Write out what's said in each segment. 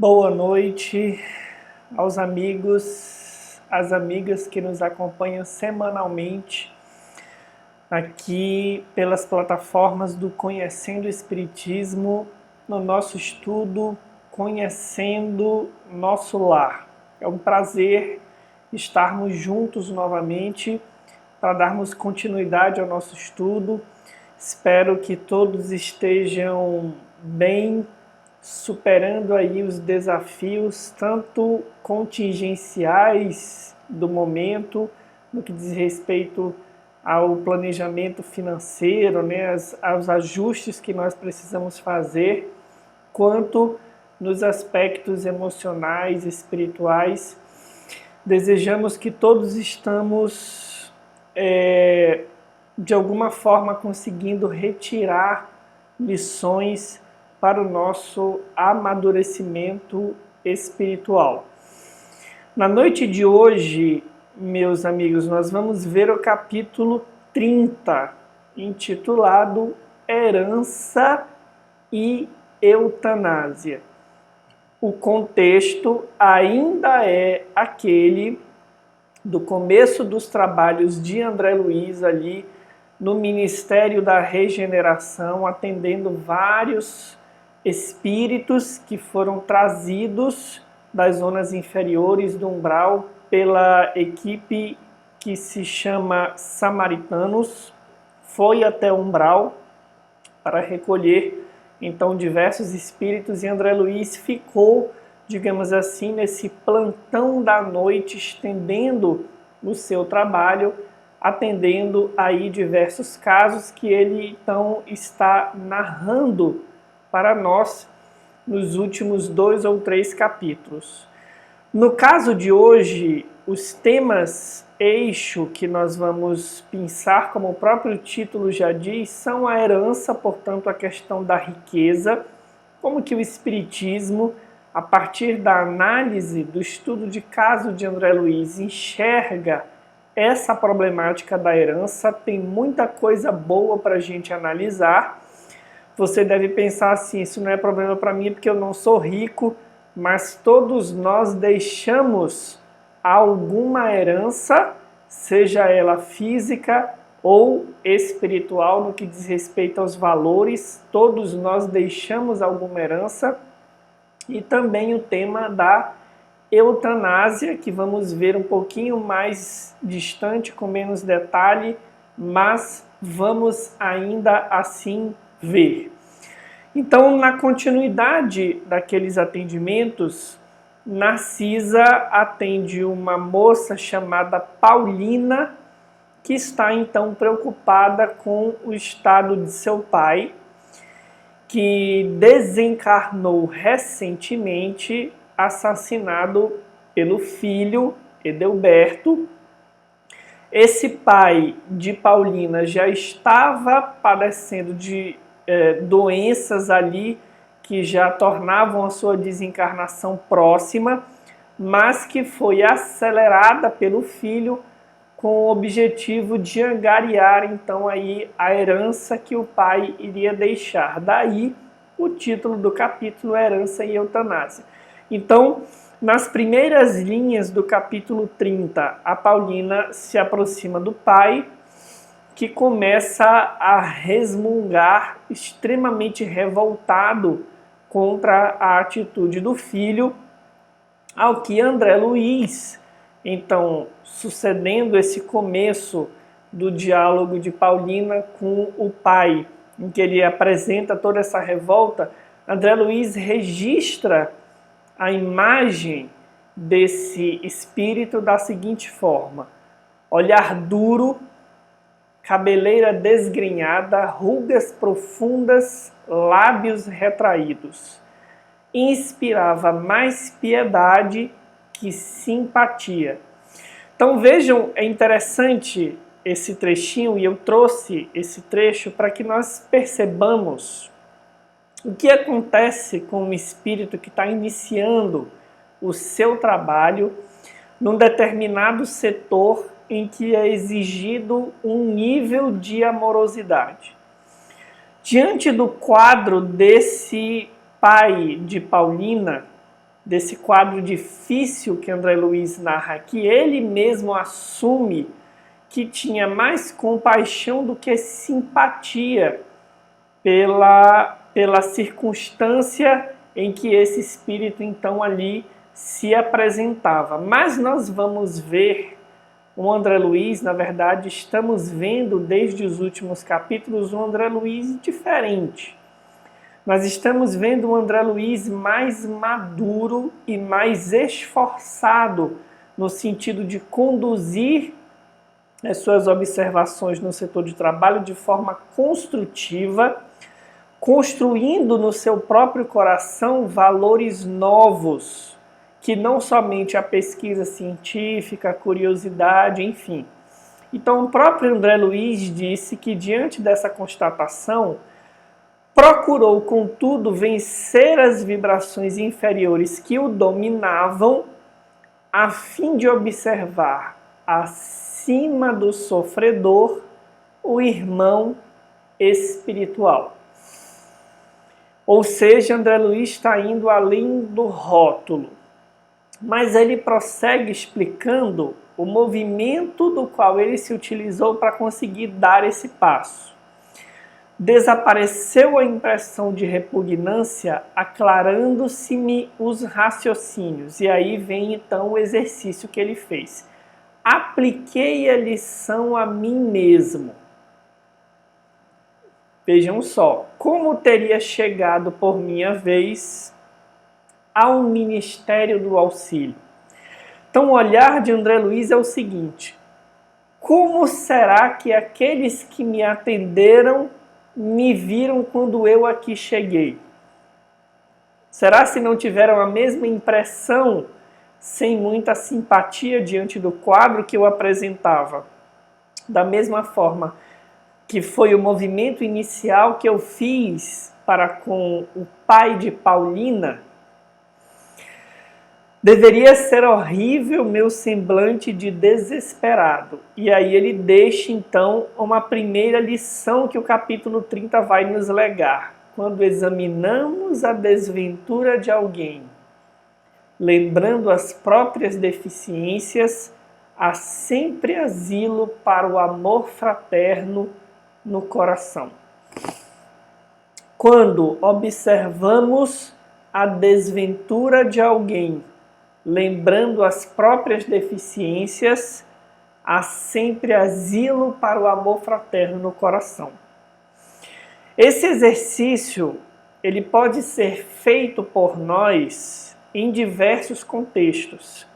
Boa noite aos amigos, às amigas que nos acompanham semanalmente aqui pelas plataformas do Conhecendo o Espiritismo, no nosso estudo Conhecendo Nosso Lar. É um prazer estarmos juntos novamente para darmos continuidade ao nosso estudo. Espero que todos estejam bem, superando aí os desafios, tanto contingenciais do momento, no que diz respeito ao planejamento financeiro, né, aos ajustes que nós precisamos fazer, quanto nos aspectos emocionais, espirituais. Desejamos que todos estamos, de alguma forma, conseguindo retirar lições para o nosso amadurecimento espiritual. Na noite de hoje, meus amigos, nós vamos ver o capítulo 30, intitulado Herança e Eutanásia. O contexto ainda é aquele do começo dos trabalhos de André Luiz ali no Ministério da Regeneração, atendendo vários espíritos que foram trazidos das zonas inferiores do umbral pela equipe que se chama Samaritanos, foi até o umbral para recolher então diversos espíritos, e André Luiz ficou, digamos assim, nesse plantão da noite, estendendo o seu trabalho, atendendo aí diversos casos que ele então está narrando para nós nos últimos 2 ou 3 capítulos. No caso de hoje, os temas eixo que nós vamos pensar, como o próprio título já diz, são a herança, portanto a questão da riqueza, como que o Espiritismo, a partir da análise do estudo de caso de André Luiz, enxerga essa problemática da herança. Tem muita coisa boa para a gente analisar. Você deve pensar assim, isso não é problema para mim porque eu não sou rico, mas todos nós deixamos alguma herança, seja ela física ou espiritual, no que diz respeito aos valores, todos nós deixamos alguma herança. E também o tema da eutanásia, que vamos ver um pouquinho mais distante, com menos detalhe, mas vamos ainda assim ver. Então, na continuidade daqueles atendimentos, Narcisa atende uma moça chamada Paulina, que está então preocupada com o estado de seu pai, que desencarnou recentemente, assassinado pelo filho Edelberto. Esse pai de Paulina já estava padecendo de doenças ali que já tornavam a sua desencarnação próxima, mas que foi acelerada pelo filho com o objetivo de angariar então aí a herança que o pai iria deixar. Daí o título do capítulo, Herança e Eutanásia. Então, nas primeiras linhas do capítulo 30, a Paulina se aproxima do pai, que começa a resmungar, extremamente revoltado contra a atitude do filho, ao que André Luiz, então, sucedendo esse começo do diálogo de Paulina com o pai, em que ele apresenta toda essa revolta, André Luiz registra a imagem desse espírito da seguinte forma: olhar duro, cabeleira desgrenhada, rugas profundas, lábios retraídos. Inspirava mais piedade que simpatia. Então vejam, é interessante esse trechinho, e eu trouxe esse trecho para que nós percebamos o que acontece com um espírito que está iniciando o seu trabalho num determinado setor em que é exigido um nível de amorosidade. Diante do quadro desse pai de Paulina, desse quadro difícil que André Luiz narra, que ele mesmo assume que tinha mais compaixão do que simpatia pela circunstância em que esse espírito então ali se apresentava. Mas nós vamos ver o André Luiz, na verdade, estamos vendo desde os últimos capítulos um André Luiz diferente. Nós estamos vendo um André Luiz mais maduro e mais esforçado no sentido de conduzir as suas observações no setor de trabalho de forma construtiva, construindo no seu próprio coração valores novos, que não somente a pesquisa científica, a curiosidade, enfim. Então, o próprio André Luiz disse que, diante dessa constatação, procurou, contudo, vencer as vibrações inferiores que o dominavam, a fim de observar, acima do sofredor, o irmão espiritual. Ou seja, André Luiz está indo além do rótulo. Mas ele prossegue explicando o movimento do qual ele se utilizou para conseguir dar esse passo. Desapareceu a impressão de repugnância, aclarando-se-me os raciocínios. E aí vem então o exercício que ele fez. Apliquei a lição a mim mesmo. Vejam só, como teria chegado por minha vez ao ministério do auxílio. Então o olhar de André Luiz é o seguinte: como será que aqueles que me atenderam me viram quando eu aqui cheguei? Será se não tiveram a mesma impressão, sem muita simpatia diante do quadro que eu apresentava? Da mesma forma que foi o movimento inicial que eu fiz para com o pai de Paulina, deveria ser horrível meu semblante de desesperado. E aí ele deixa então uma primeira lição que o capítulo 30 vai nos legar. Quando examinamos a desventura de alguém, lembrando as próprias deficiências, há sempre asilo para o amor fraterno no coração. Quando observamos a desventura de alguém, lembrando as próprias deficiências, há sempre asilo para o amor fraterno no coração. Esse exercício, ele pode ser feito por nós em diversos contextos.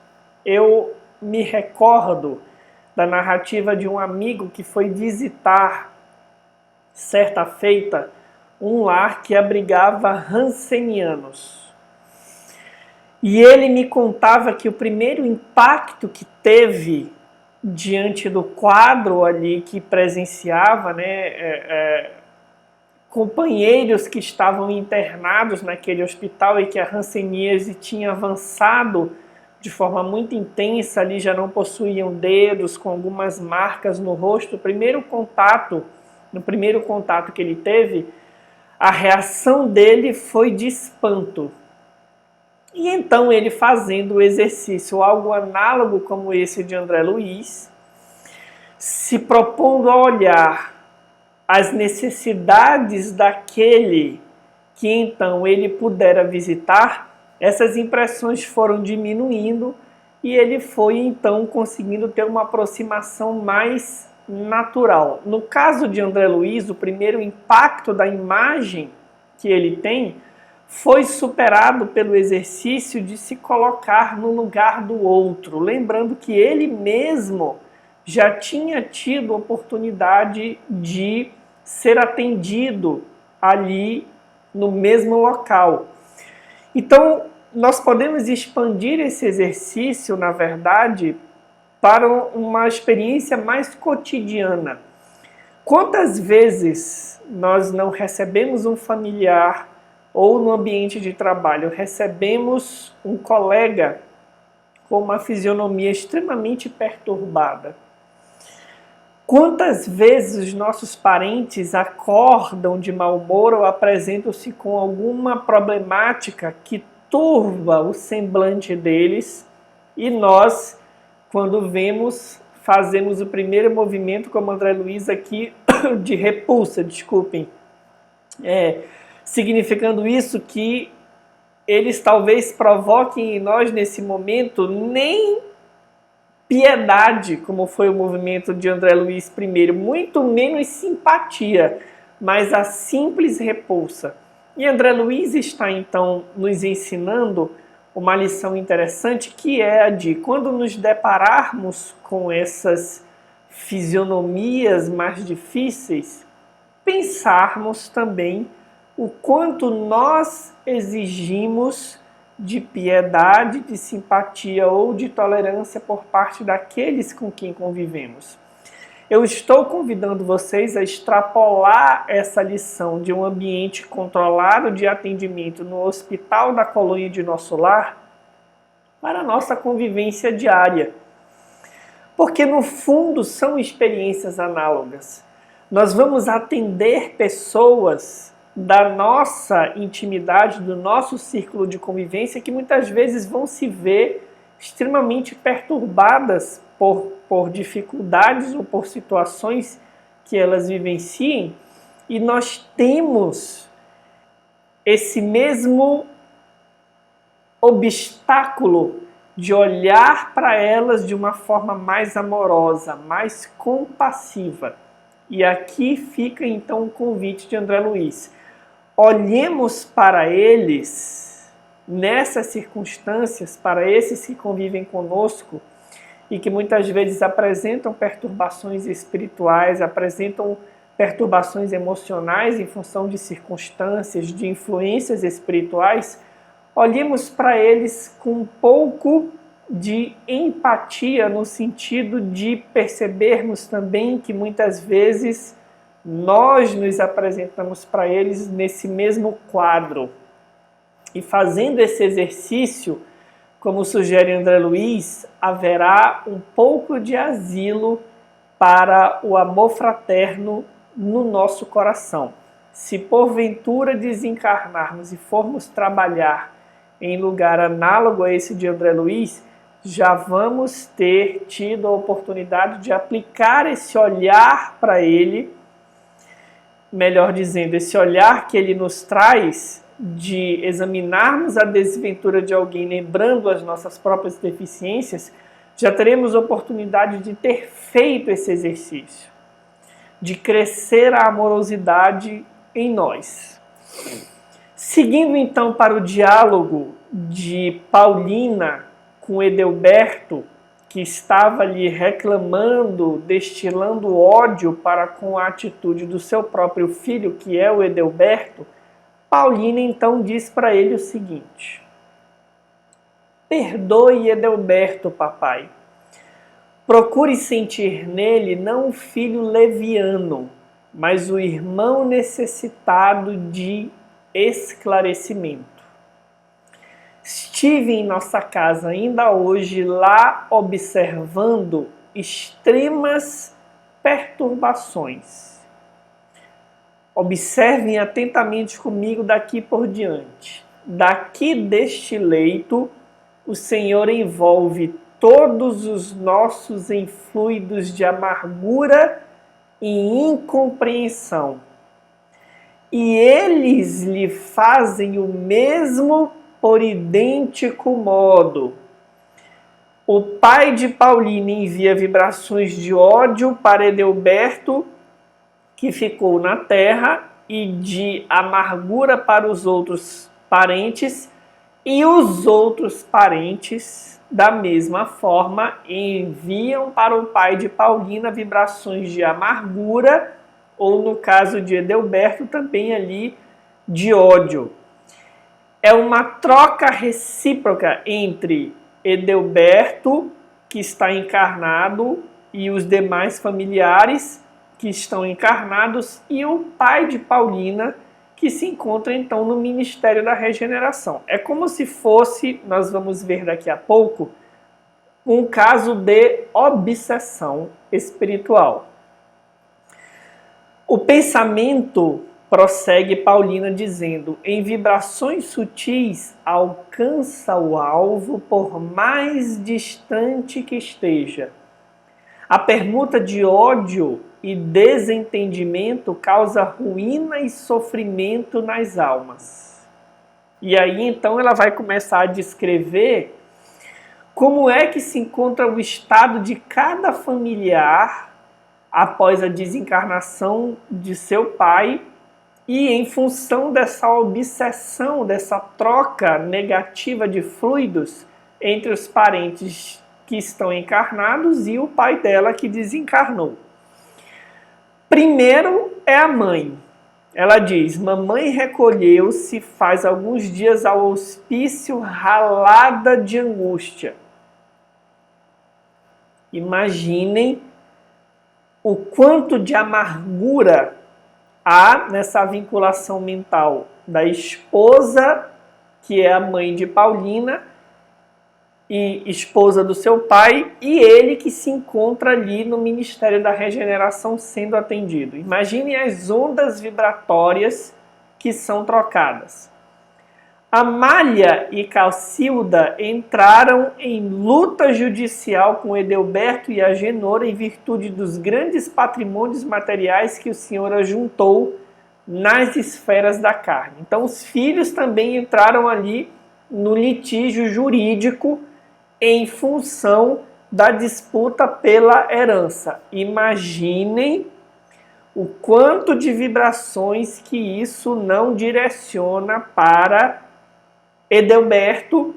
Eu me recordo da narrativa de um amigo que foi visitar, certa feita, um lar que abrigava rancenianos. E ele me contava que o primeiro impacto que teve diante do quadro ali que presenciava, companheiros que estavam internados naquele hospital e que a hanseníase tinha avançado de forma muito intensa, ali já não possuíam dedos, com algumas marcas no rosto. No primeiro contato que ele teve, a reação dele foi de espanto. E então ele, fazendo o exercício algo análogo como esse de André Luiz, se propondo a olhar as necessidades daquele que então ele pudera visitar, essas impressões foram diminuindo e ele foi então conseguindo ter uma aproximação mais natural. No caso de André Luiz, o primeiro impacto da imagem que ele tem foi superado pelo exercício de se colocar no lugar do outro, lembrando que ele mesmo já tinha tido oportunidade de ser atendido ali no mesmo local. Então, nós podemos expandir esse exercício, na verdade, para uma experiência mais cotidiana. Quantas vezes nós não recebemos um familiar ou no ambiente de trabalho, recebemos um colega com uma fisionomia extremamente perturbada? Quantas vezes os nossos parentes acordam de mau humor ou apresentam-se com alguma problemática que turva o semblante deles e nós, quando vemos, fazemos o primeiro movimento, como André Luiz aqui, de repulsa, desculpem. Significando isso que eles talvez provoquem em nós nesse momento nem piedade, como foi o movimento de André Luiz I, muito menos simpatia, mas a simples repulsa. E André Luiz está então nos ensinando uma lição interessante, que é a de quando nos depararmos com essas fisionomias mais difíceis, pensarmos também o quanto nós exigimos de piedade, de simpatia ou de tolerância por parte daqueles com quem convivemos. Eu estou convidando vocês a extrapolar essa lição de um ambiente controlado de atendimento no hospital da colônia de nosso lar para a nossa convivência diária. Porque, no fundo, são experiências análogas. Nós vamos atender pessoas da nossa intimidade, do nosso círculo de convivência, que muitas vezes vão se ver extremamente perturbadas por dificuldades ou por situações que elas vivenciem, e nós temos esse mesmo obstáculo de olhar para elas de uma forma mais amorosa, mais compassiva. E aqui fica então o convite de André Luiz. Olhemos para eles nessas circunstâncias, para esses que convivem conosco e que muitas vezes apresentam perturbações espirituais, apresentam perturbações emocionais em função de circunstâncias, de influências espirituais. Olhemos para eles com um pouco de empatia, no sentido de percebermos também que muitas vezes nós nos apresentamos para eles nesse mesmo quadro. E fazendo esse exercício, como sugere André Luiz, haverá um pouco de asilo para o amor fraterno no nosso coração. Se porventura desencarnarmos e formos trabalhar em lugar análogo a esse de André Luiz, já vamos ter tido a oportunidade de aplicar esse olhar para ele, melhor dizendo, esse olhar que ele nos traz de examinarmos a desventura de alguém, lembrando as nossas próprias deficiências, já teremos oportunidade de ter feito esse exercício, de crescer a amorosidade em nós. Seguindo então para o diálogo de Paulina com Edelberto, que estava ali reclamando, destilando ódio para com a atitude do seu próprio filho, que é o Edelberto, Paulina então diz para ele o seguinte: perdoe Edelberto, papai. Procure sentir nele não um filho leviano, mas o irmão necessitado de esclarecimento. Estive em nossa casa ainda hoje lá observando extremas perturbações. Observem atentamente comigo daqui por diante. Daqui deste leito, o Senhor envolve todos os nossos enfluidos de amargura e incompreensão. E eles lhe fazem o mesmo por idêntico modo. O pai de Paulina envia vibrações de ódio para Edelberto, que ficou na terra, e de amargura para os outros parentes, e os outros parentes, da mesma forma, enviam para o pai de Paulina vibrações de amargura, ou no caso de Edelberto, também ali de ódio. É uma troca recíproca entre Edelberto, que está encarnado, e os demais familiares que estão encarnados, e o pai de Paulina, que se encontra então no Ministério da Regeneração. É como se fosse, nós vamos ver daqui a pouco, um caso de obsessão espiritual. O pensamento prossegue Paulina dizendo: em vibrações sutis alcança o alvo por mais distante que esteja. A permuta de ódio e desentendimento causa ruína e sofrimento nas almas. E aí então ela vai começar a descrever como é que se encontra o estado de cada familiar após a desencarnação de seu pai e em função dessa obsessão, dessa troca negativa de fluidos entre os parentes que estão encarnados e o pai dela que desencarnou. Primeiro é a mãe. Ela diz: mamãe recolheu-se faz alguns dias ao hospício ralada de angústia. Imaginem o quanto de amargura há nessa vinculação mental da esposa, que é a mãe de Paulina, e esposa do seu pai, e ele que se encontra ali no Ministério da Regeneração sendo atendido. Imaginem as ondas vibratórias que são trocadas. Amália e Calcilda entraram em luta judicial com Edelberto e Agenor em virtude dos grandes patrimônios materiais que o Senhor ajuntou nas esferas da carne. Então os filhos também entraram ali no litígio jurídico em função da disputa pela herança. Imaginem o quanto de vibrações que isso não direciona para Edelberto,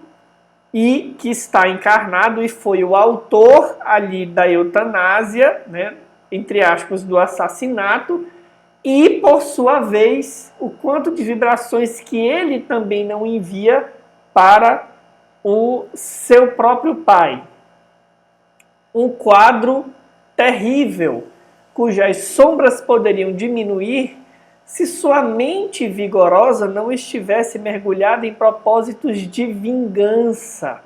e que está encarnado e foi o autor ali da eutanásia, né, entre aspas, do assassinato, e por sua vez o quanto de vibrações que ele também não envia para o seu próprio pai. Um quadro terrível, cujas sombras poderiam diminuir se sua mente vigorosa não estivesse mergulhada em propósitos de vingança.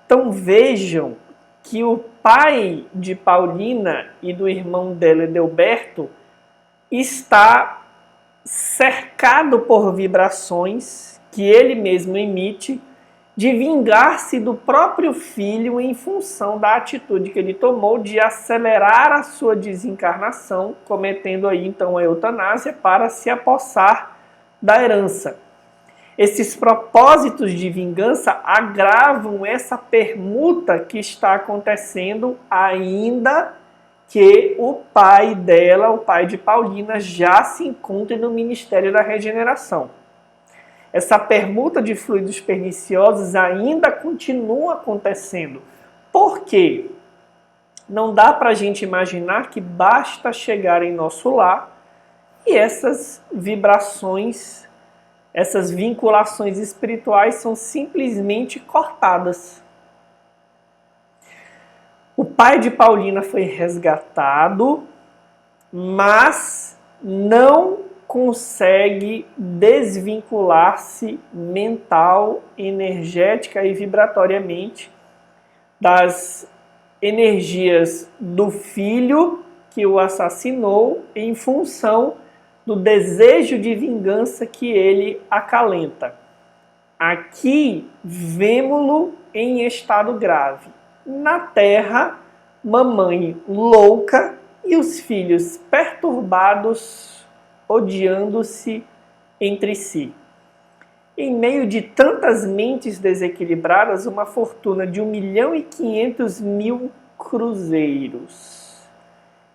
Então vejam que o pai de Paulina e do irmão dela, Edelberto, está cercado por vibrações que ele mesmo emite de vingar-se do próprio filho em função da atitude que ele tomou de acelerar a sua desencarnação, cometendo aí então a eutanásia para se apossar da herança. Esses propósitos de vingança agravam essa permuta que está acontecendo ainda que o pai dela, o pai de Paulina, já se encontre no Ministério da Regeneração. Essa permuta de fluidos perniciosos ainda continua acontecendo. Por quê? Não dá para a gente imaginar que basta chegar em nosso lar e essas vibrações, essas vinculações espirituais são simplesmente cortadas. O pai de Paulina foi resgatado, mas não consegue desvincular-se mental, energética e vibratoriamente das energias do filho que o assassinou em função do desejo de vingança que ele acalenta. Aqui vemo-lo em estado grave. Na terra, mamãe louca e os filhos perturbados, odiando-se entre si. Em meio de tantas mentes desequilibradas, uma fortuna de 1.500.000 cruzeiros.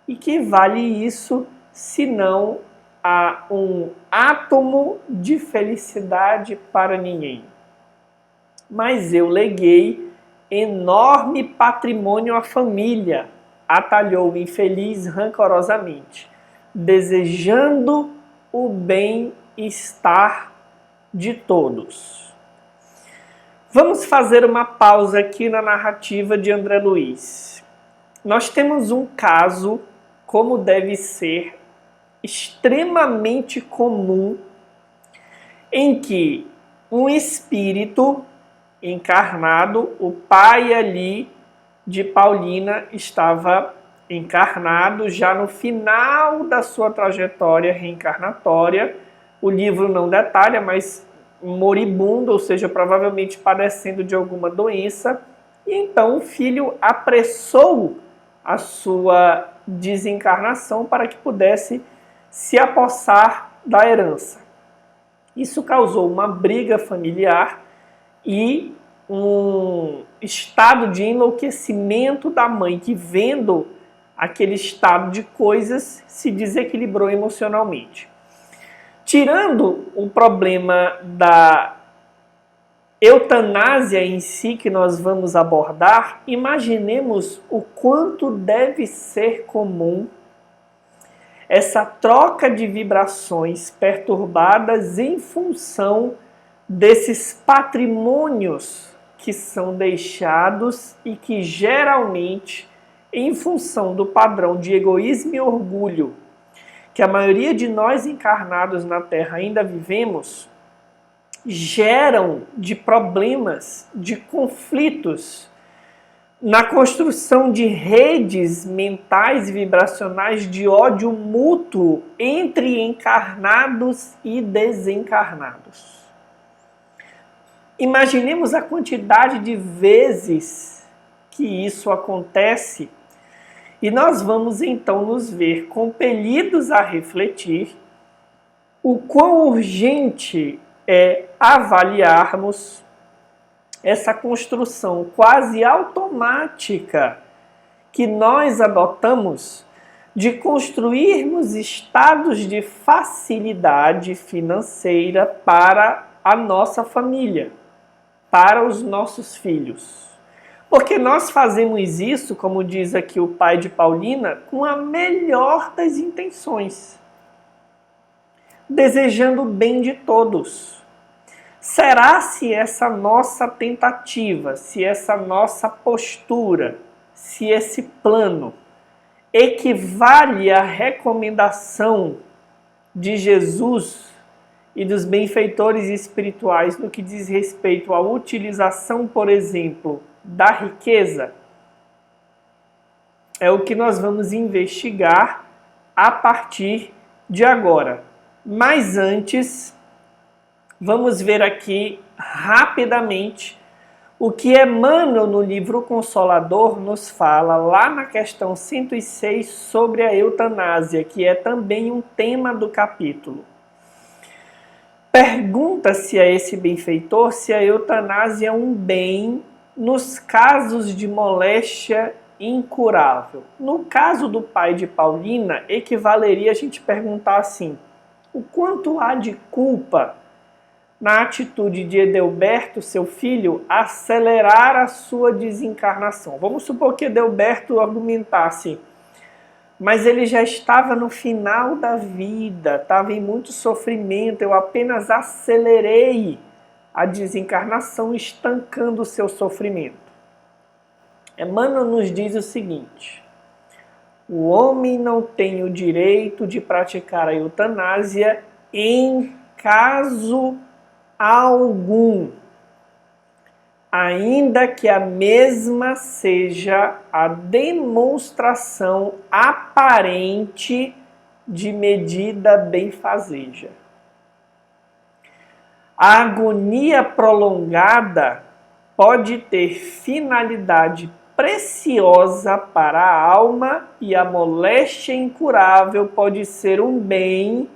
E que vale isso, senão a um átomo de felicidade para ninguém? Mas eu leguei enorme patrimônio à família, atalhou o infeliz rancorosamente, desejando o bem-estar de todos. Vamos fazer uma pausa aqui na narrativa de André Luiz. Nós temos um caso, como deve ser, extremamente comum, em que um espírito encarnado, o pai ali de Paulina, estava encarnado, já no final da sua trajetória reencarnatória. O livro não detalha, mas moribundo, ou seja, provavelmente padecendo de alguma doença. E então o filho apressou a sua desencarnação para que pudesse se apossar da herança. Isso causou uma briga familiar e um estado de enlouquecimento da mãe, que vendo aquele estado de coisas se desequilibrou emocionalmente. Tirando o problema da eutanásia em si que nós vamos abordar, imaginemos o quanto deve ser comum essa troca de vibrações perturbadas em função desses patrimônios que são deixados e que geralmente, em função do padrão de egoísmo e orgulho que a maioria de nós encarnados na Terra ainda vivemos, geram de problemas, de conflitos na construção de redes mentais e vibracionais de ódio mútuo entre encarnados e desencarnados. Imaginemos a quantidade de vezes que isso acontece e nós vamos então nos ver compelidos a refletir o quão urgente é avaliarmos essa construção quase automática que nós adotamos de construirmos estados de facilidade financeira para a nossa família, para os nossos filhos. Porque nós fazemos isso, como diz aqui o pai de Paulina, com a melhor das intenções, desejando o bem de todos. Será se essa nossa tentativa, se essa nossa postura, se esse plano equivale à recomendação de Jesus e dos benfeitores espirituais no que diz respeito à utilização, por exemplo, da riqueza? É o que nós vamos investigar a partir de agora. Mas antes, vamos ver aqui rapidamente o que Emmanuel, no livro Consolador, nos fala lá na questão 106 sobre a eutanásia, que é também um tema do capítulo. Pergunta-se a esse benfeitor se a eutanásia é um bem nos casos de moléstia incurável. No caso do pai de Paulina, equivaleria a gente perguntar assim: o quanto há de culpa na atitude de Edelberto, seu filho, acelerar a sua desencarnação? Vamos supor que Edelberto argumentasse: mas ele já estava no final da vida, estava em muito sofrimento, eu apenas acelerei a desencarnação, estancando o seu sofrimento. Emmanuel nos diz o seguinte: o homem não tem o direito de praticar a eutanásia em caso algum, ainda que a mesma seja a demonstração aparente de medida benfazeja. A agonia prolongada pode ter finalidade preciosa para a alma e a moléstia incurável pode ser um bem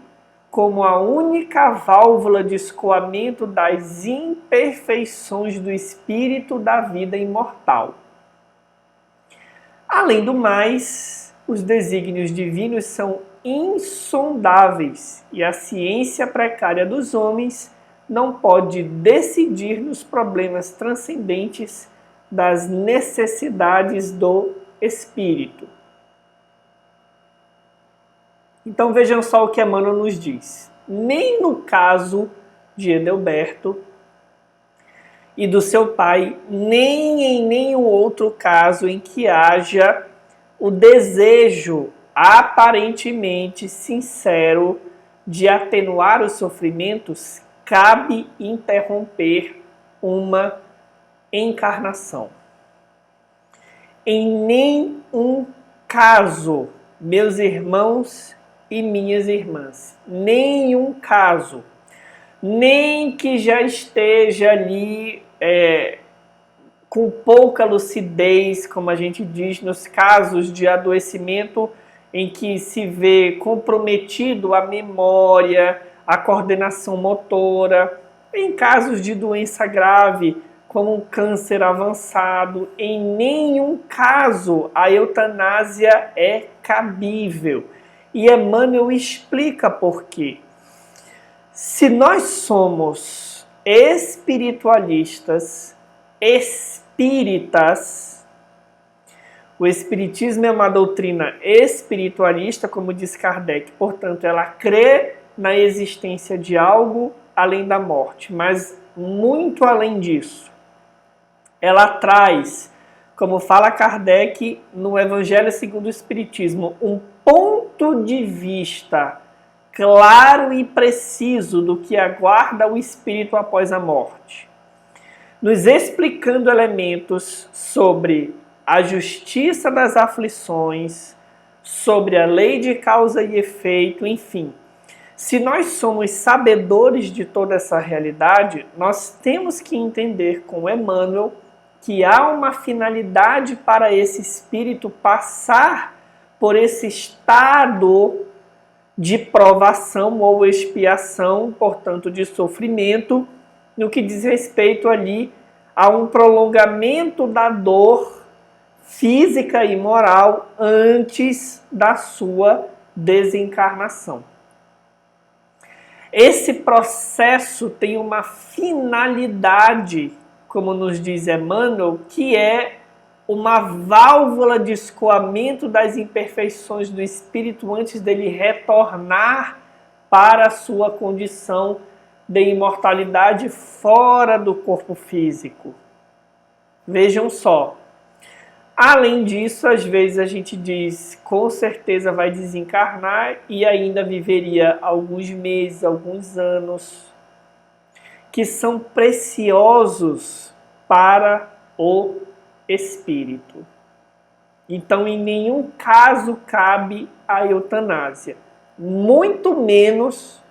como a única válvula de escoamento das imperfeições do espírito da vida imortal. Além do mais, os desígnios divinos são insondáveis e a ciência precária dos homens não pode decidir nos problemas transcendentes das necessidades do espírito. Então vejam só o que Emmanuel nos diz. Nem no caso de Edelberto e do seu pai, nem em nenhum outro caso em que haja o desejo aparentemente sincero de atenuar os sofrimentos, cabe interromper uma encarnação. Em nenhum caso, meus irmãos e minhas irmãs, nenhum caso, nem que já esteja ali com pouca lucidez, como a gente diz, nos casos de adoecimento em que se vê comprometido a memória, a coordenação motora, em casos de doença grave, como um câncer avançado, em nenhum caso a eutanásia é cabível. E Emmanuel explica por quê. Se nós somos espiritualistas, espíritas, o espiritismo é uma doutrina espiritualista, como diz Kardec, portanto, ela crê na existência de algo além da morte, mas muito além disso. Ela traz, como fala Kardec no Evangelho segundo o Espiritismo, um ponto de vista claro e preciso do que aguarda o espírito após a morte, nos explicando elementos sobre a justiça das aflições, sobre a lei de causa e efeito, enfim. Se nós somos sabedores de toda essa realidade, nós temos que entender com Emmanuel que há uma finalidade para esse espírito passar por esse estado de provação ou expiação, portanto, de sofrimento, no que diz respeito ali a um prolongamento da dor física e moral antes da sua desencarnação. Esse processo tem uma finalidade, como nos diz Emmanuel, que é uma válvula de escoamento das imperfeições do espírito antes dele retornar para a sua condição de imortalidade fora do corpo físico. Vejam só. Além disso, às vezes a gente diz, com certeza vai desencarnar e ainda viveria alguns meses, alguns anos, que são preciosos para o espírito. Então, em nenhum caso cabe a eutanásia. Muito menos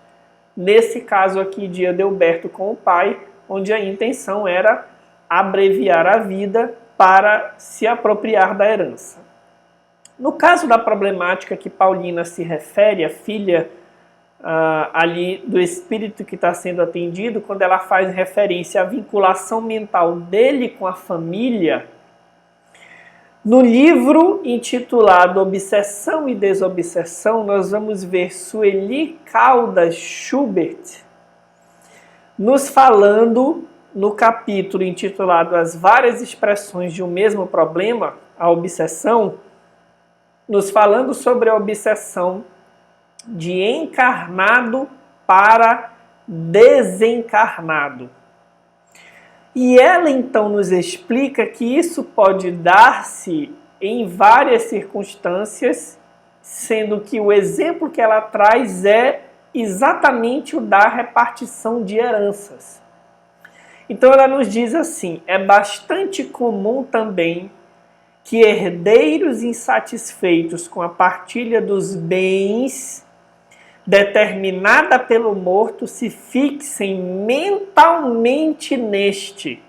nesse caso aqui de Adalberto com o pai, onde a intenção era abreviar a vida para se apropriar da herança. No caso da problemática que Paulina se refere, a filha ali do espírito que está sendo atendido, quando ela faz referência à vinculação mental dele com a família, no livro intitulado Obsessão e Desobsessão, nós vamos ver Sueli Caldas Schubert nos falando no capítulo intitulado As Várias Expressões de um Mesmo Problema, a obsessão, nos falando sobre a obsessão de encarnado para desencarnado. E ela então nos explica que isso pode dar-se em várias circunstâncias, sendo que o exemplo que ela traz é exatamente o da repartição de heranças. Então ela nos diz assim, é bastante comum também que herdeiros insatisfeitos com a partilha dos bens determinada pelo morto se fixem mentalmente neste.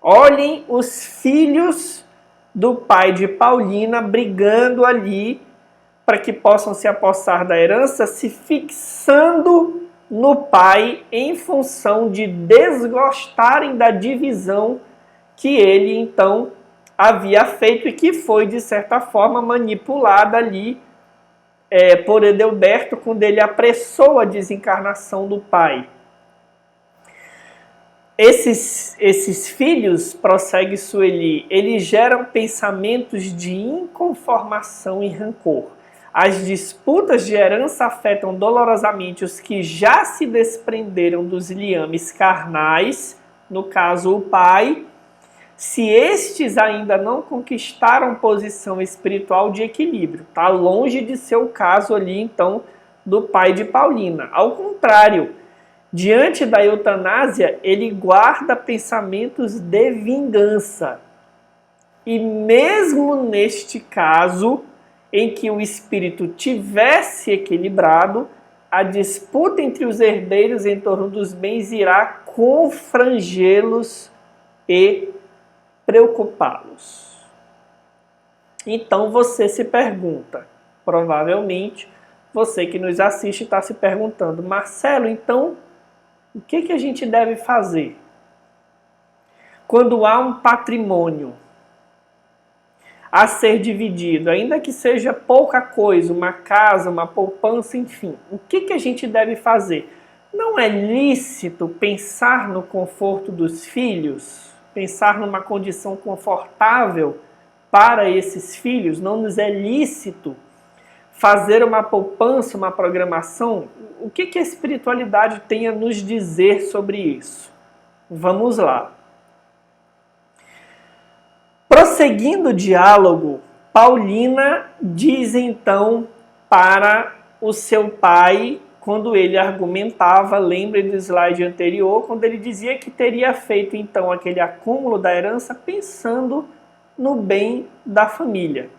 Olhem os filhos do pai de Paulina brigando ali para que possam se apossar da herança, se fixando no pai em função de desgostarem da divisão que ele então havia feito e que foi de certa forma manipulada ali por Adalberto quando ele apressou a desencarnação do pai. Esses filhos, prossegue Sueli, eles geram pensamentos de inconformação e rancor. As disputas de herança afetam dolorosamente os que já se desprenderam dos liames carnais, no caso o pai, se estes ainda não conquistaram posição espiritual de equilíbrio. Está longe de ser o caso ali, então, do pai de Paulina. Ao contrário, diante da eutanásia, ele guarda pensamentos de vingança. E mesmo neste caso, em que o espírito tivesse equilibrado, a disputa entre os herdeiros em torno dos bens irá confrangê-los e preocupá-los. Então você se pergunta, provavelmente você que nos assiste está se perguntando, Marcelo, então o que a gente deve fazer? Quando há um patrimônio a ser dividido, ainda que seja pouca coisa, uma casa, uma poupança, enfim, o que a gente deve fazer? Não é lícito pensar no conforto dos filhos, pensar numa condição confortável para esses filhos? Não nos é lícito fazer uma poupança, uma programação? O que a espiritualidade tem a nos dizer sobre isso? Vamos lá. Prosseguindo o diálogo, Paulina diz então para o seu pai, quando ele argumentava, lembre do slide anterior, quando ele dizia que teria feito então aquele acúmulo da herança pensando no bem da família.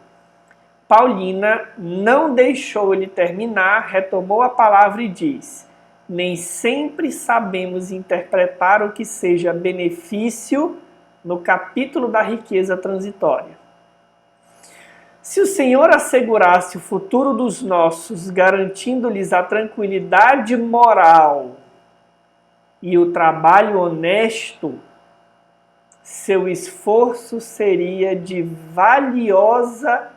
Paulina não deixou ele terminar, retomou a palavra e diz: nem sempre sabemos interpretar o que seja benefício no capítulo da riqueza transitória. Se o Senhor assegurasse o futuro dos nossos, garantindo-lhes a tranquilidade moral e o trabalho honesto, seu esforço seria de valiosa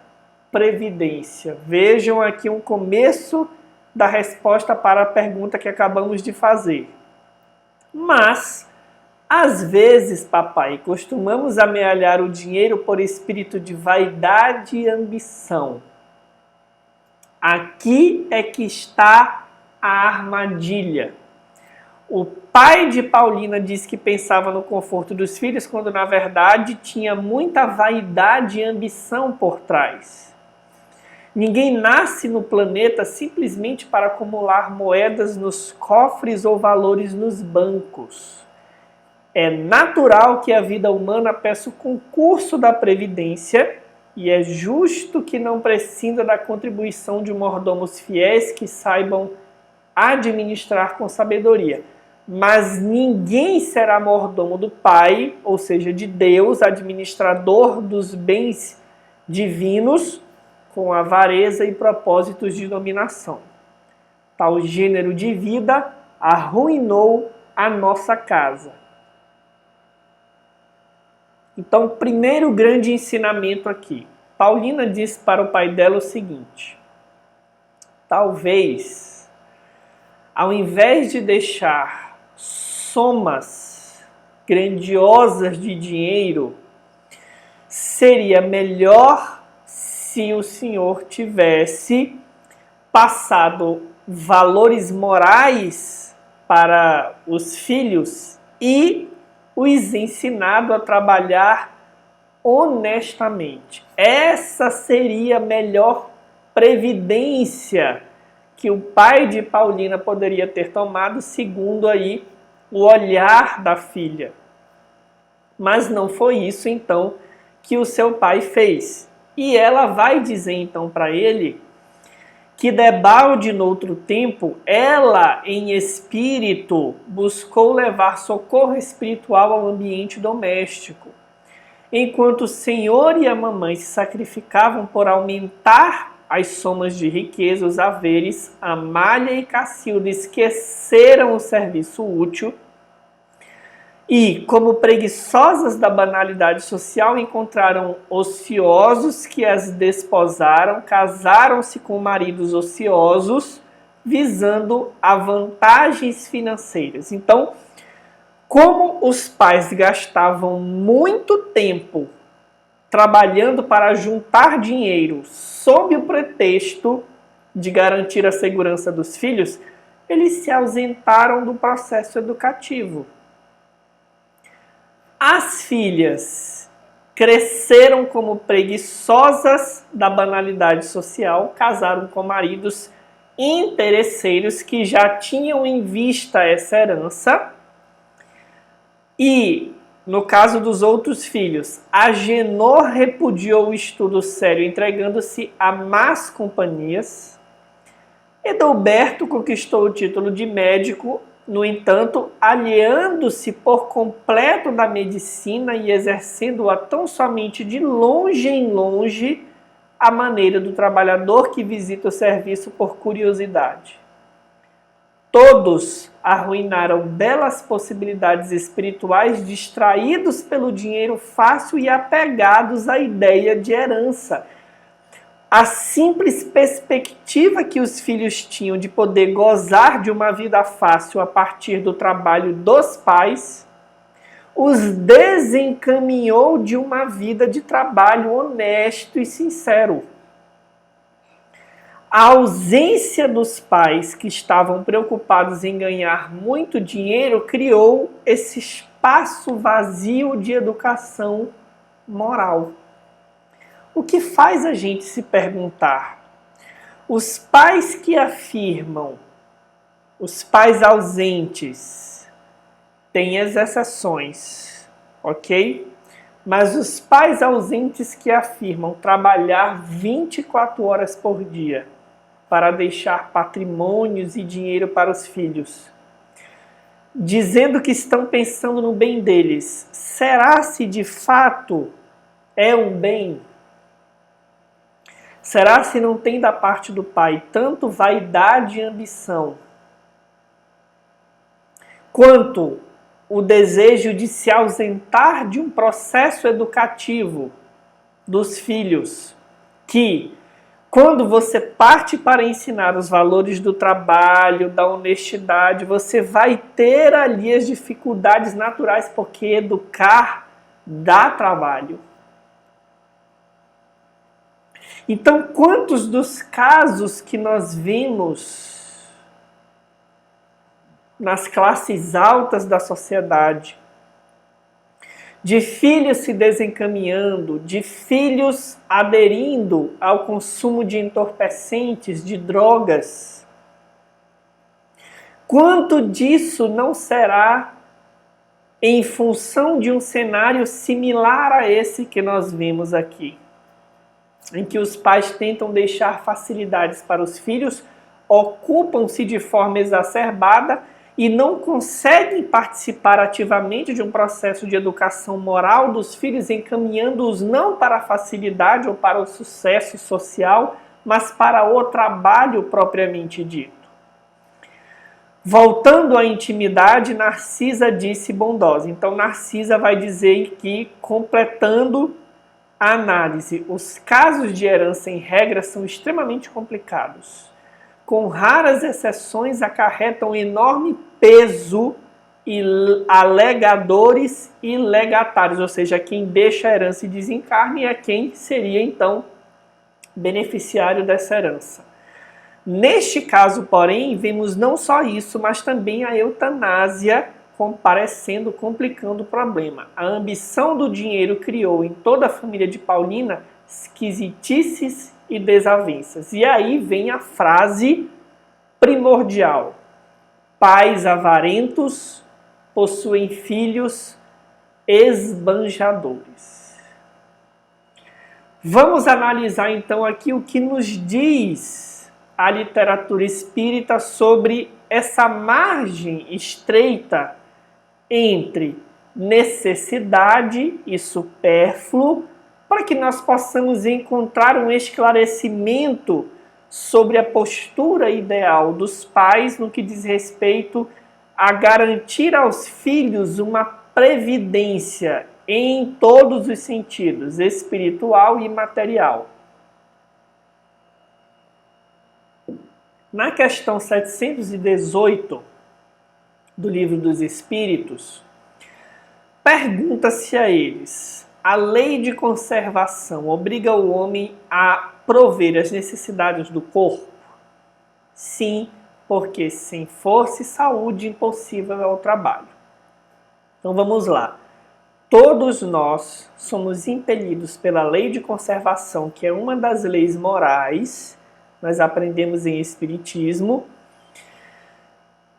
previdência. Vejam aqui um começo da resposta para a pergunta que acabamos de fazer. Mas, às vezes, papai, costumamos amealhar o dinheiro por espírito de vaidade e ambição. Aqui é que está a armadilha. O pai de Paulina diz que pensava no conforto dos filhos, quando na verdade tinha muita vaidade e ambição por trás. Ninguém nasce no planeta simplesmente para acumular moedas nos cofres ou valores nos bancos. É natural que a vida humana peça o concurso da previdência e é justo que não prescinda da contribuição de mordomos fiéis que saibam administrar com sabedoria. Mas ninguém será mordomo do Pai, ou seja, de Deus, administrador dos bens divinos, com avareza e propósitos de dominação. Tal gênero de vida arruinou a nossa casa. Então, primeiro grande ensinamento aqui. Paulina diz para o pai dela o seguinte: talvez, ao invés de deixar somas grandiosas de dinheiro, seria melhor se o senhor tivesse passado valores morais para os filhos e os ensinado a trabalhar honestamente. Essa seria a melhor previdência que o pai de Paulina poderia ter tomado, segundo aí o olhar da filha. Mas não foi isso então que o seu pai fez. E ela vai dizer então para ele que debalde noutro tempo, ela em espírito buscou levar socorro espiritual ao ambiente doméstico. Enquanto o senhor e a mamãe se sacrificavam por aumentar as somas de riqueza, os haveres, Amália e Cacilda esqueceram o serviço útil e, como preguiçosas da banalidade social, encontraram ociosos que as desposaram, casaram-se com maridos ociosos, visando a vantagens financeiras. Então, como os pais gastavam muito tempo trabalhando para juntar dinheiro sob o pretexto de garantir a segurança dos filhos, eles se ausentaram do processo educativo. As filhas cresceram como preguiçosas da banalidade social, casaram com maridos interesseiros que já tinham em vista essa herança e No caso dos outros filhos, Agenor repudiou o estudo sério, entregando-se a más companhias. Edalberto conquistou o título de médico, no entanto, aliando-se por completo da medicina e exercendo-a tão somente de longe em longe, à maneira do trabalhador que visita o serviço por curiosidade. Todos arruinaram belas possibilidades espirituais, distraídos pelo dinheiro fácil e apegados à ideia de herança. A simples perspectiva que os filhos tinham de poder gozar de uma vida fácil a partir do trabalho dos pais os desencaminhou de uma vida de trabalho honesto e sincero. A ausência dos pais que estavam preocupados em ganhar muito dinheiro criou esse espaço vazio de educação moral. O que faz a gente se perguntar? Os pais que afirmam, os pais ausentes, têm as exceções, ok? Mas os pais ausentes que afirmam trabalhar 24 horas por dia para deixar patrimônios e dinheiro para os filhos, dizendo que estão pensando no bem deles, será se de fato é um bem? Será se não tem da parte do pai tanto vaidade e ambição, quanto o desejo de se ausentar de um processo educativo dos filhos, que, quando você parte para ensinar os valores do trabalho, da honestidade, você vai ter ali as dificuldades naturais, porque educar dá trabalho. Então, quantos dos casos que nós vimos nas classes altas da sociedade, de filhos se desencaminhando, de filhos aderindo ao consumo de entorpecentes, de drogas, quanto disso não será em função de um cenário similar a esse que nós vimos aqui, em que os pais tentam deixar facilidades para os filhos, ocupam-se de forma exacerbada e não conseguem participar ativamente de um processo de educação moral dos filhos, encaminhando-os não para a facilidade ou para o sucesso social, mas para o trabalho propriamente dito. Voltando à intimidade, Narcisa disse bondosa. Então, Narcisa vai dizer que, completando a análise, os casos de herança em regra são extremamente complicados. Com raras exceções, acarretam enorme peso a legadores e legatários, ou seja, quem deixa a herança e desencarne é quem seria, então, beneficiário dessa herança. Neste caso, porém, vemos não só isso, mas também a eutanásia comparecendo, complicando o problema. A ambição do dinheiro criou em toda a família de Paulina esquisitices e desavenças. E aí vem a frase primordial. Pais avarentos possuem filhos esbanjadores. Vamos analisar então aqui o que nos diz a literatura espírita sobre essa margem estreita entre necessidade e supérfluo, para que nós possamos encontrar um esclarecimento sobre a postura ideal dos pais no que diz respeito a garantir aos filhos uma previdência em todos os sentidos, espiritual e material. Na questão 718 do Livro dos Espíritos, pergunta-se a eles: a lei de conservação obriga o homem a prover as necessidades do corpo? Sim, porque sem força e saúde impossível é o trabalho. Então vamos lá. Todos nós somos impelidos pela lei de conservação, que é uma das leis morais, nós aprendemos em Espiritismo,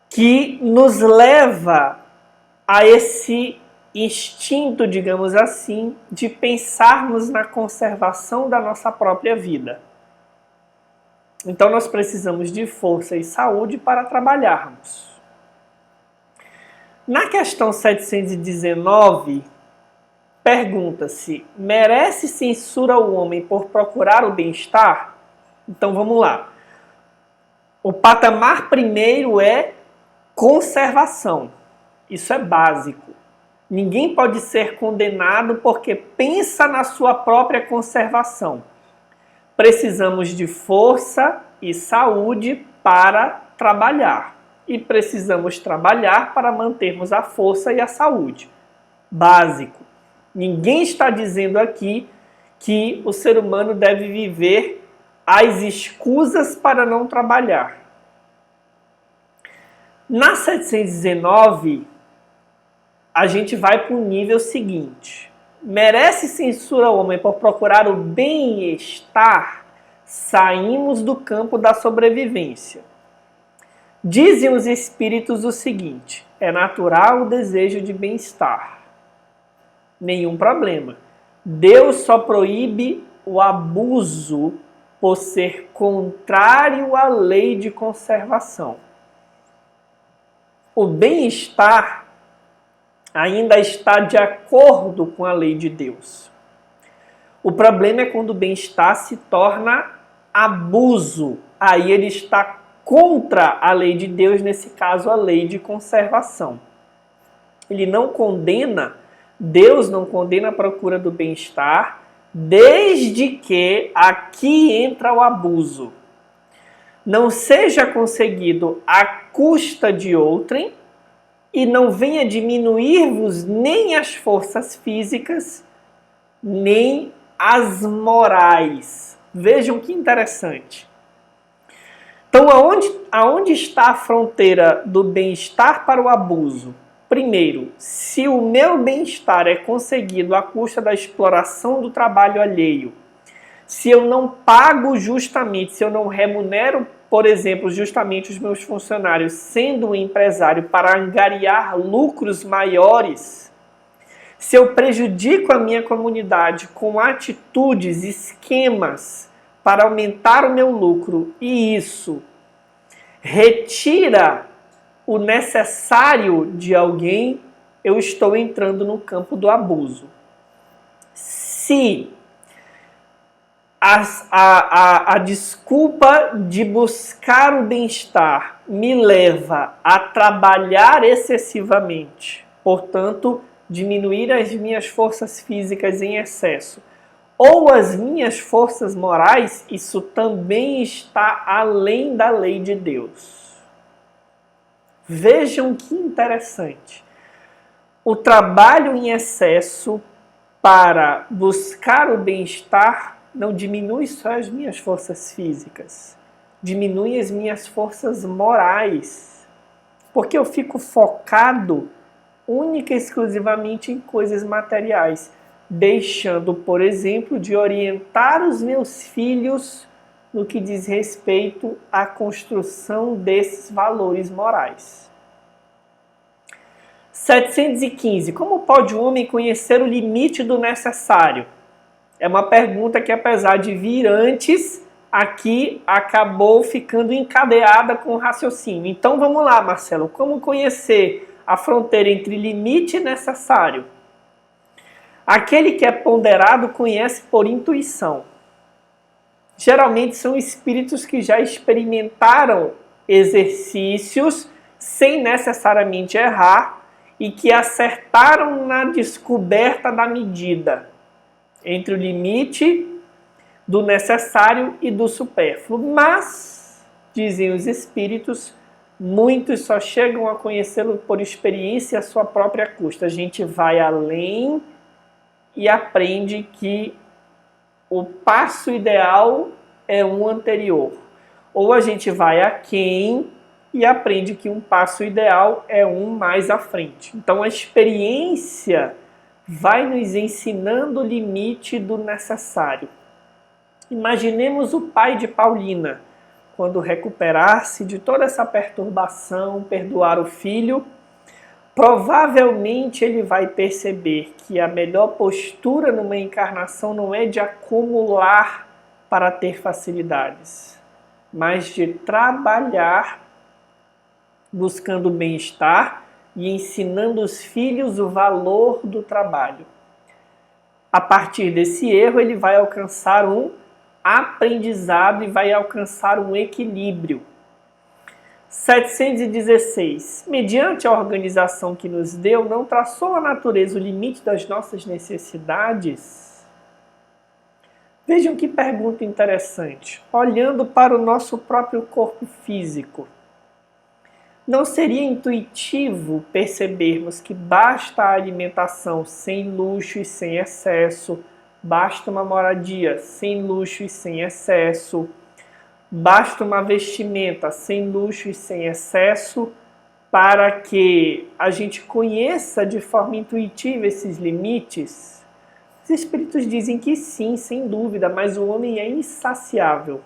que nos leva a esse instinto, digamos assim, de pensarmos na conservação da nossa própria vida. Então nós precisamos de força e saúde para trabalharmos. Na questão 719, pergunta-se: merece censura o homem por procurar o bem-estar? Então vamos lá. O patamar primeiro é conservação. Isso é básico. Ninguém pode ser condenado porque pensa na sua própria conservação. Precisamos de força e saúde para trabalhar. E precisamos trabalhar para mantermos a força e a saúde. Básico. Ninguém está dizendo aqui que o ser humano deve viver às escusas para não trabalhar. Na 719, a gente vai para o nível seguinte. Merece censura o homem por procurar o bem-estar? Saímos do campo da sobrevivência. Dizem os espíritos o seguinte: é natural o desejo de bem-estar. Nenhum problema. Deus só proíbe o abuso por ser contrário à lei de conservação. O bem-estar ainda está de acordo com a lei de Deus. O problema é quando o bem-estar se torna abuso. Aí ele está contra a lei de Deus, nesse caso a lei de conservação. Ele não condena, Deus não condena a procura do bem-estar, desde que aqui entra o abuso. Não seja conseguido à custa de outrem, e não venha diminuir-vos nem as forças físicas, nem as morais. Vejam que interessante. Então, aonde está a fronteira do bem-estar para o abuso? Primeiro, se o meu bem-estar é conseguido à custa da exploração do trabalho alheio, se eu não pago justamente, se eu não remunero, por exemplo, justamente os meus funcionários, sendo um empresário para angariar lucros maiores, se eu prejudico a minha comunidade com atitudes, esquemas para aumentar o meu lucro e isso retira o necessário de alguém, eu estou entrando no campo do abuso. Se a desculpa de buscar o bem-estar me leva a trabalhar excessivamente, portanto, diminuir as minhas forças físicas em excesso, ou as minhas forças morais, isso também está além da lei de Deus. Vejam que interessante. O trabalho em excesso para buscar o bem-estar não diminui só as minhas forças físicas, diminui as minhas forças morais, porque eu fico focado única e exclusivamente em coisas materiais, deixando, por exemplo, de orientar os meus filhos no que diz respeito à construção desses valores morais. 715. Como pode o homem conhecer o limite do necessário? É uma pergunta que, apesar de vir antes, aqui acabou ficando encadeada com o raciocínio. Então vamos lá, Marcelo. Como conhecer a fronteira entre limite e necessário? Aquele que é ponderado conhece por intuição. Geralmente são espíritos que já experimentaram exercícios sem necessariamente errar e que acertaram na descoberta da medida entre o limite do necessário e do supérfluo. Mas, dizem os espíritos, muitos só chegam a conhecê-lo por experiência à sua própria custa. A gente vai além e aprende que o passo ideal é um anterior. Ou a gente vai aquém e aprende que um passo ideal é um mais à frente. Então a experiência vai nos ensinando o limite do necessário. Imaginemos o pai de Paulina, quando recuperar-se de toda essa perturbação, perdoar o filho, provavelmente ele vai perceber que a melhor postura numa encarnação não é de acumular para ter facilidades, mas de trabalhar buscando bem-estar e ensinando os filhos o valor do trabalho. A partir desse erro, ele vai alcançar um aprendizado e vai alcançar um equilíbrio. 716. Mediante a organização que nos deu, não traçou a natureza o limite das nossas necessidades? Vejam que pergunta interessante. Olhando para o nosso próprio corpo físico, não seria intuitivo percebermos que basta a alimentação sem luxo e sem excesso, basta uma moradia sem luxo e sem excesso, basta uma vestimenta sem luxo e sem excesso, para que a gente conheça de forma intuitiva esses limites? Os espíritos dizem que sim, sem dúvida, mas o homem é insaciável.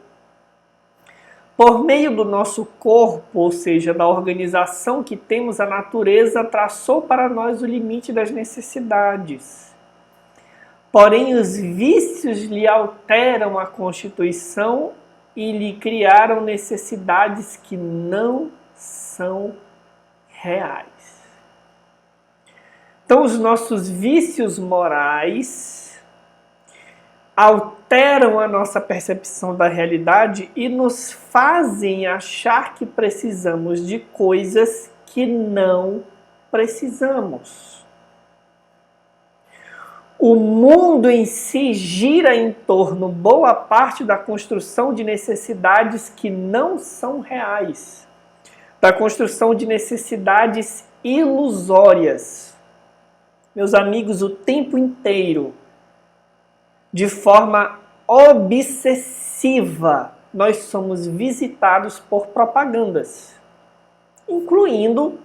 Por meio do nosso corpo, ou seja, da organização que temos, a natureza traçou para nós o limite das necessidades. Porém, os vícios lhe alteram a constituição e lhe criaram necessidades que não são reais. Então, os nossos vícios morais alteram a nossa percepção da realidade e nos fazem achar que precisamos de coisas que não precisamos. O mundo em si gira em torno, boa parte, da construção de necessidades que não são reais, da construção de necessidades ilusórias. Meus amigos, o tempo inteiro, de forma obsessiva, nós somos visitados por propagandas, incluindo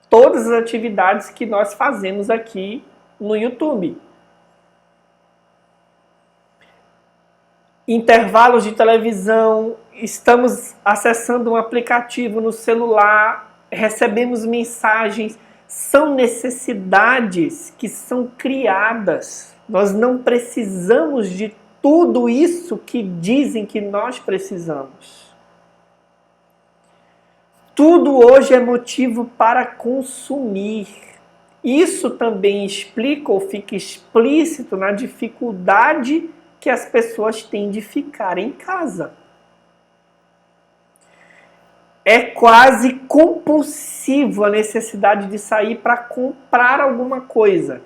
todas as atividades que nós fazemos aqui no YouTube. Intervalos de televisão, estamos acessando um aplicativo no celular, recebemos mensagens, são necessidades que são criadas. Nós não precisamos de tudo isso que dizem que nós precisamos. Tudo hoje é motivo para consumir. Isso também explica ou fica explícito na dificuldade que as pessoas têm de ficar em casa. É quase compulsivo a necessidade de sair para comprar alguma coisa,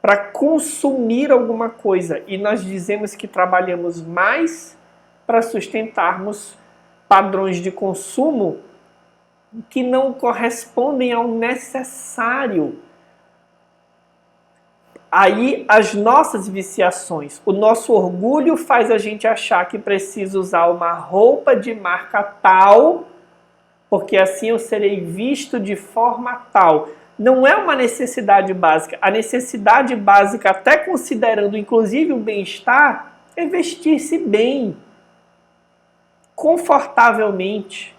para consumir alguma coisa. E nós dizemos que trabalhamos mais para sustentarmos padrões de consumo que não correspondem ao necessário. Aí as nossas viciações, o nosso orgulho faz a gente achar que precisa usar uma roupa de marca tal, porque assim eu serei visto de forma tal. Não é uma necessidade básica. A necessidade básica, até considerando inclusive o bem-estar, é vestir-se bem, confortavelmente.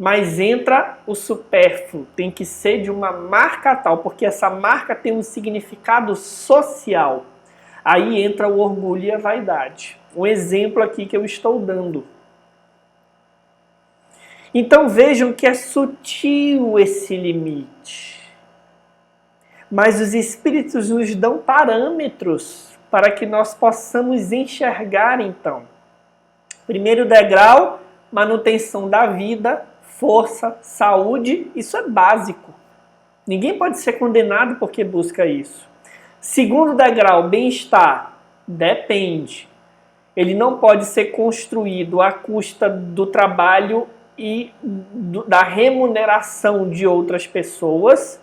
Mas entra o supérfluo, tem que ser de uma marca tal, porque essa marca tem um significado social. Aí entra o orgulho e a vaidade. Um exemplo aqui que eu estou dando. Então vejam que é sutil esse limite. Mas os espíritos nos dão parâmetros para que nós possamos enxergar então. Primeiro degrau, manutenção da vida, força, saúde, isso é básico. Ninguém pode ser condenado porque busca isso. Segundo degrau, bem-estar, depende. Ele não pode ser construído à custa do trabalho e da remuneração de outras pessoas,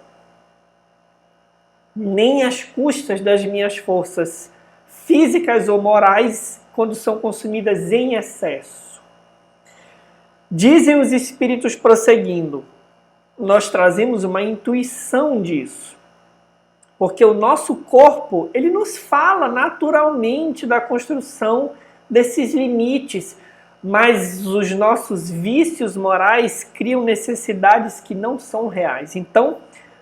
nem às custas das minhas forças físicas ou morais quando são consumidas em excesso. Dizem os espíritos prosseguindo, nós trazemos uma intuição disso, porque o nosso corpo, ele nos fala naturalmente da construção desses limites, mas os nossos vícios morais criam necessidades que não são reais. Então,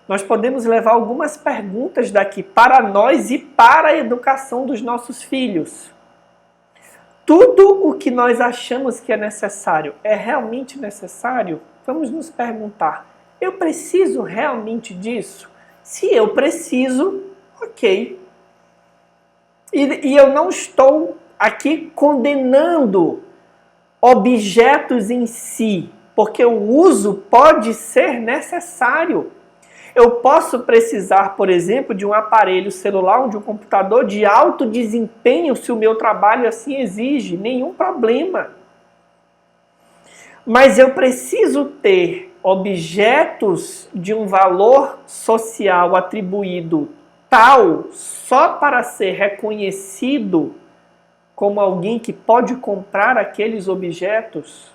nós podemos levar algumas perguntas daqui para nós e para a educação dos nossos filhos. Tudo o que nós achamos que é necessário é realmente necessário? Vamos nos perguntar, eu preciso realmente disso? Se eu preciso, ok. E eu não estou aqui condenando objetos em si, porque o uso pode ser necessário. Eu posso precisar, por exemplo, de um aparelho celular ou de um computador de alto desempenho se o meu trabalho assim exige, nenhum problema. Mas eu preciso ter objetos de um valor social atribuído tal só para ser reconhecido como alguém que pode comprar aqueles objetos?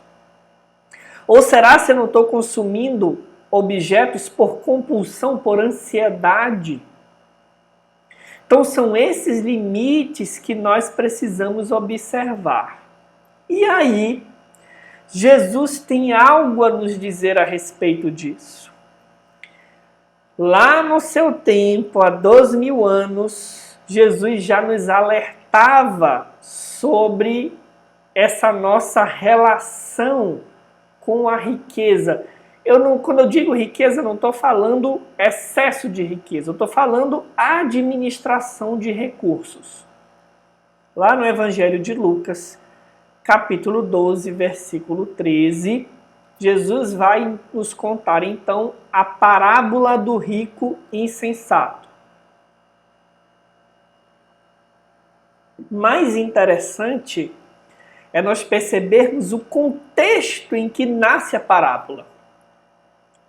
Ou será que eu não estou consumindo objetos por compulsão, por ansiedade? Então são esses limites que nós precisamos observar. E aí, Jesus tem algo a nos dizer a respeito disso. Lá no seu tempo, há 2000 anos, Jesus já nos alertava sobre essa nossa relação com a riqueza. Quando eu digo riqueza, não estou falando excesso de riqueza, eu estou falando administração de recursos. Lá no Evangelho de Lucas, capítulo 12, versículo 13, Jesus vai nos contar então a parábola do rico insensato. Mais interessante é nós percebermos o contexto em que nasce a parábola.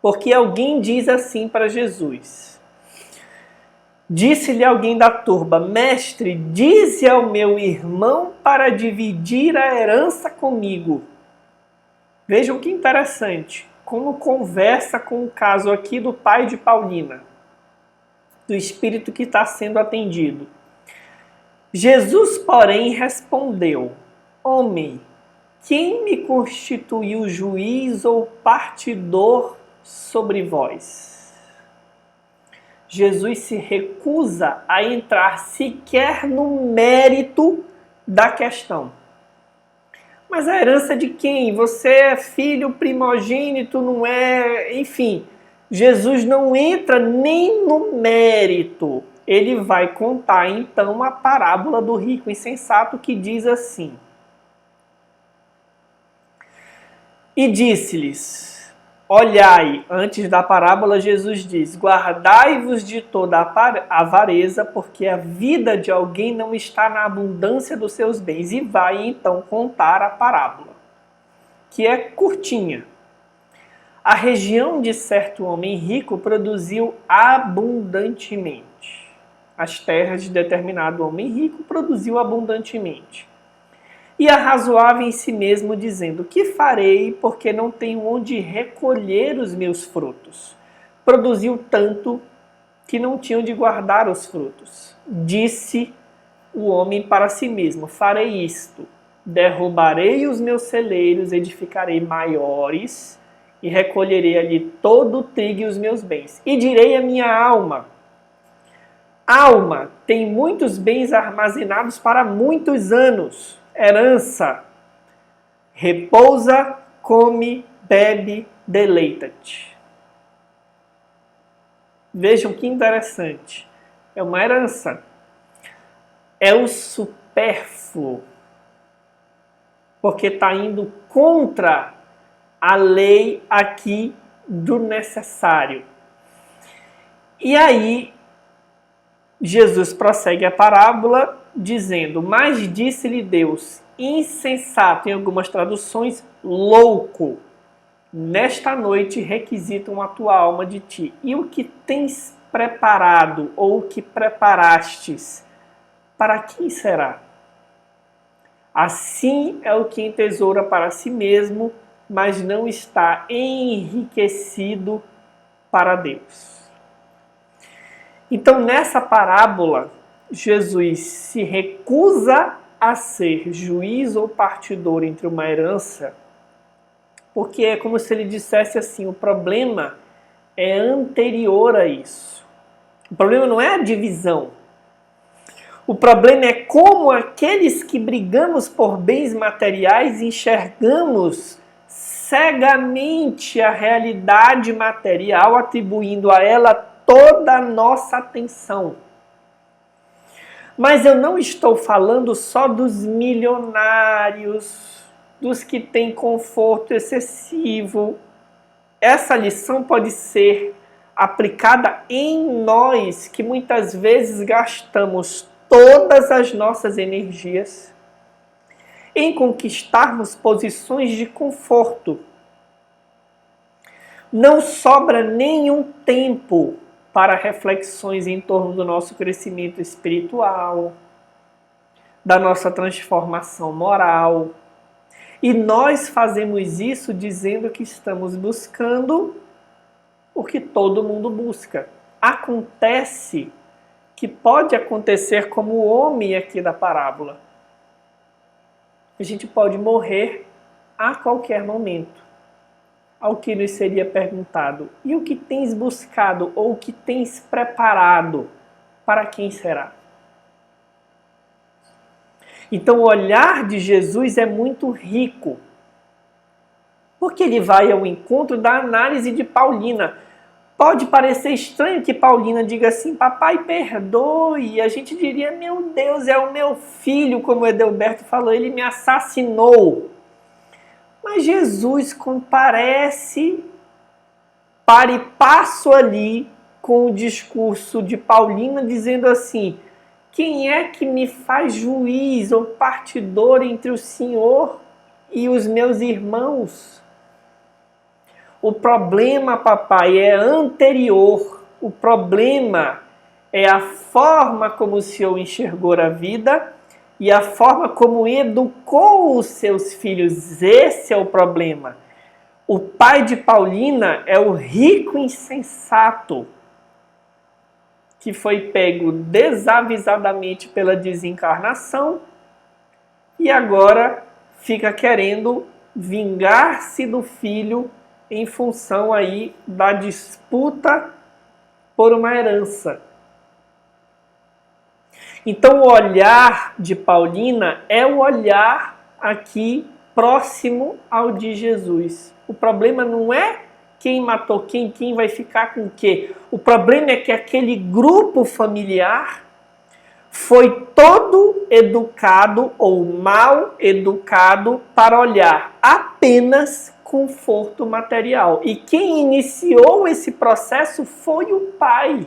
Porque alguém diz assim para Jesus: disse-lhe alguém da turba, mestre, dize ao meu irmão para dividir a herança comigo. Vejam que interessante, como conversa com o caso aqui do pai de Paulina, do espírito que está sendo atendido. Jesus, porém, respondeu: homem, quem me constituiu juiz ou partidor sobre vós? Jesus se recusa a entrar sequer no mérito da questão. Mas a herança de quem? Você é filho primogênito, não é? Enfim, Jesus não entra nem no mérito. Ele vai contar então a parábola do rico insensato que diz assim: e disse-lhes, olhai, antes da parábola Jesus diz, guardai-vos de toda a avareza, porque a vida de alguém não está na abundância dos seus bens. E vai então contar a parábola, que é curtinha. A região de certo homem rico produziu abundantemente. As terras de determinado homem rico produziu abundantemente. E arrazoava em si mesmo, dizendo, que farei, porque não tenho onde recolher os meus frutos? Produziu tanto que não tinha onde guardar os frutos. Disse o homem para si mesmo, farei isto, derrubarei os meus celeiros, edificarei maiores, e recolherei ali todo o trigo e os meus bens. E direi à minha alma, alma, tem muitos bens armazenados para muitos anos, herança, repousa, come, bebe, deleita-te. Vejam que interessante. É uma herança. É o supérfluo. Porque está indo contra a lei aqui do necessário. E aí, Jesus prossegue a parábola dizendo, mas disse-lhe Deus, insensato, em algumas traduções, louco, nesta noite requisitam a tua alma de ti. E o que tens preparado, ou o que preparastes, para quem será? Assim é o que entesoura para si mesmo, mas não está enriquecido para Deus. Então, nessa parábola, Jesus se recusa a ser juiz ou partidor entre uma herança, porque é como se ele dissesse assim, o problema é anterior a isso. O problema não é a divisão. O problema é como aqueles que brigamos por bens materiais enxergamos cegamente a realidade material, atribuindo a ela toda a nossa atenção. Mas eu não estou falando só dos milionários, dos que têm conforto excessivo. Essa lição pode ser aplicada em nós, que muitas vezes gastamos todas as nossas energias em conquistarmos posições de conforto. Não sobra nenhum tempo para reflexões em torno do nosso crescimento espiritual, da nossa transformação moral. E nós fazemos isso dizendo que estamos buscando o que todo mundo busca. Acontece que pode acontecer como o homem aqui da parábola. A gente pode morrer a qualquer momento. Ao que nos seria perguntado: e o que tens buscado ou o que tens preparado, para quem será? Então o olhar de Jesus é muito rico, porque ele vai ao encontro da análise de Paulina. Pode parecer estranho que Paulina diga assim: papai, perdoe. E a gente diria: meu Deus, é o meu filho, como o Edelberto falou, ele me assassinou. Mas Jesus comparece para e passo ali com o discurso de Paulina, dizendo assim: quem é que me faz juiz ou partidor entre o Senhor e os meus irmãos? O problema, papai, é anterior. O problema é a forma como o Senhor enxergou a vida e a forma como educou os seus filhos. Esse é o problema. O pai de Paulina é o rico insensato que foi pego desavisadamente pela desencarnação e agora fica querendo vingar-se do filho em função aí da disputa por uma herança. Então o olhar de Paulina é o olhar aqui próximo ao de Jesus. O problema não é quem matou quem vai ficar com o quê. O problema é que aquele grupo familiar foi todo educado ou mal educado para olhar apenas conforto material. E quem iniciou esse processo foi o pai.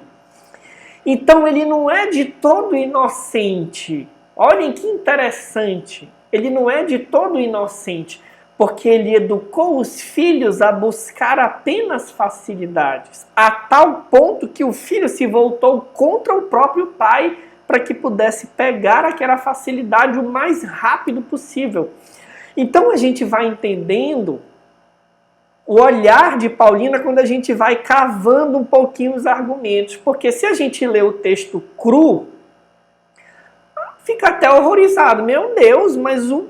Então ele não é de todo inocente. Olhem que interessante. Ele não é de todo inocente, porque ele educou os filhos a buscar apenas facilidades, a tal ponto que o filho se voltou contra o próprio pai para que pudesse pegar aquela facilidade o mais rápido possível. Então a gente vai entendendo o olhar de Paulina quando a gente vai cavando um pouquinho os argumentos. Porque se a gente lê o texto cru, fica até horrorizado. Meu Deus, mas o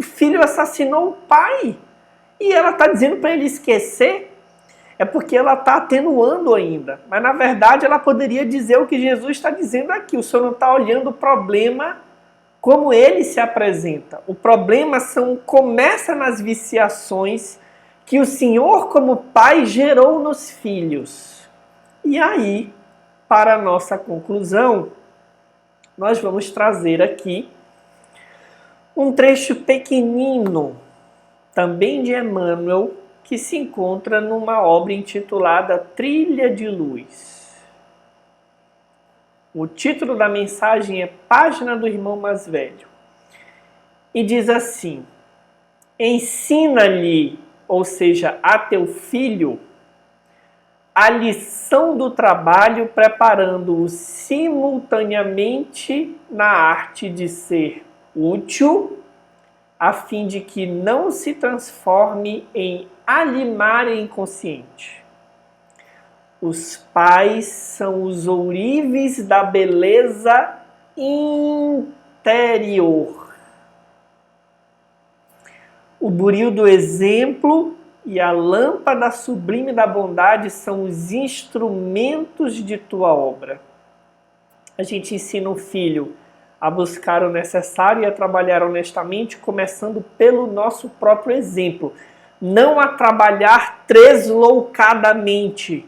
filho assassinou o pai. E ela está dizendo para ele esquecer. É porque ela está atenuando ainda. Mas na verdade ela poderia dizer o que Jesus está dizendo aqui. O senhor não está olhando o problema como ele se apresenta. O problema começa nas viciações que o Senhor, como Pai, gerou nos filhos. E aí, para a nossa conclusão, nós vamos trazer aqui um trecho pequenino, também de Emmanuel, que se encontra numa obra intitulada Trilha de Luz. O título da mensagem é Página do Irmão Mais Velho. E diz assim: ensina-lhe, ou seja, a teu filho, a lição do trabalho, preparando-o simultaneamente na arte de ser útil, a fim de que não se transforme em alimária inconsciente. Os pais são os ourives da beleza interior. O buril do exemplo e a lâmpada sublime da bondade são os instrumentos de tua obra. A gente ensina o filho a buscar o necessário e a trabalhar honestamente, começando pelo nosso próprio exemplo. Não a trabalhar tresloucadamente